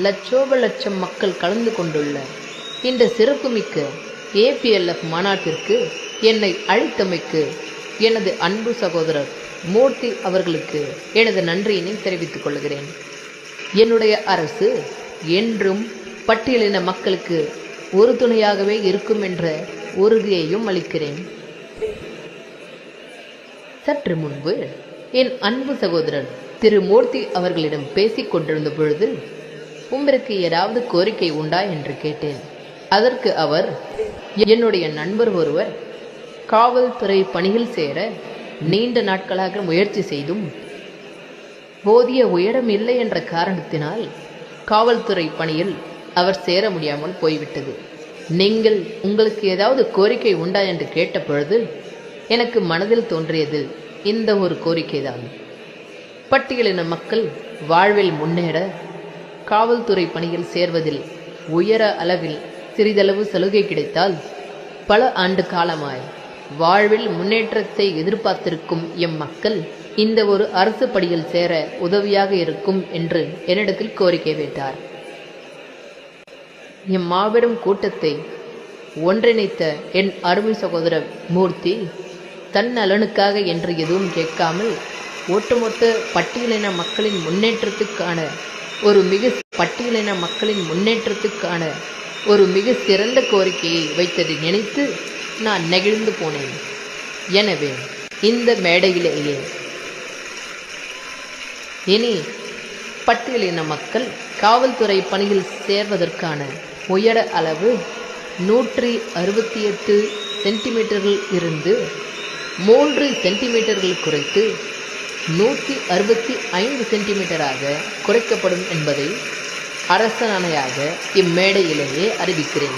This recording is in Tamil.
லட்சோப லட்சம் மக்கள் கலந்து கொண்டுள்ள இந்த சிறப்புமிக்க ஏபிஎல்எஃப் மாநாட்டிற்கு என்னை அழைத்தமைக்கு எனது அன்பு சகோதரர் மூர்த்தி அவர்களுக்கு எனது நன்றியினை தெரிவித்துக் கொள்கிறேன். என்னுடைய அரசு என்றும் பட்டியலின மக்களுக்கு உறுதுணையாகவே இருக்கும் என்ற உறுதியையும் அளிக்கிறேன். சற்று முன்பு என் அன்பு சகோதரர் திரு மூர்த்தி அவர்களிடம் பேசிக் கொண்டிருந்த பொழுது உங்களுக்கு ஏதாவது கோரிக்கை உண்டா என்று கேட்டேன். அதற்கு அவர், என்னுடைய நண்பர் ஒருவர் காவல்துறை பணியில் சேர நீண்ட நாட்களாக முயற்சி செய்தும் போதிய உயரம் இல்லை என்ற காரணத்தினால் காவல்துறை பணியில் அவர் சேர முடியாமல் போய்விட்டது. நீங்கள் உங்களுக்கு ஏதாவது கோரிக்கை உண்டா என்று கேட்ட பொழுது எனக்கு மனதில் தோன்றியது இந்த ஒரு கோரிக்கைதான். பட்டியலின மக்கள் வாழ்வில் முன்னேற காவல்துறை பணியில் சேர்வதில் உயர அளவில் சிறிதளவு சலுகை கிடைத்தால் பல ஆண்டு காலமாய் வாழ்வில் முன்னேற்றத்தை எதிர்பார்த்திருக்கும் எம் மக்கள் இந்த ஒரு அரசு பணியில் சேர உதவியாக இருக்கும் என்று என்னிடத்தில் கோரிக்கை வைத்தார். எம் மாபெரும் கூட்டத்தை ஒன்றிணைத்த என் அருமை சகோதரர் மூர்த்தி தன் நலனுக்காக என்று எதுவும் கேட்காமல் ஒட்டுமொத்த பட்டியலின மக்களின் முன்னேற்றத்துக்கான ஒரு மிக சிறந்த கோரிக்கையை வைத்ததை நினைத்து நான் நெகிழ்ந்து போனேன். எனவே இந்த மேடையிலேயே இனி பட்டியலின மக்கள் காவல்துறை பணியில் சேர்வதற்கான உயர அளவு 168 சென்டிமீட்டர்கள் இருந்து 3 சென்டிமீட்டர்கள் குறைத்து 165 சென்டிமீட்டராக குறைக்கப்படும் என்பதை அரசாணையாக இம்மேடையிலேயே அறிவிக்கிறேன்.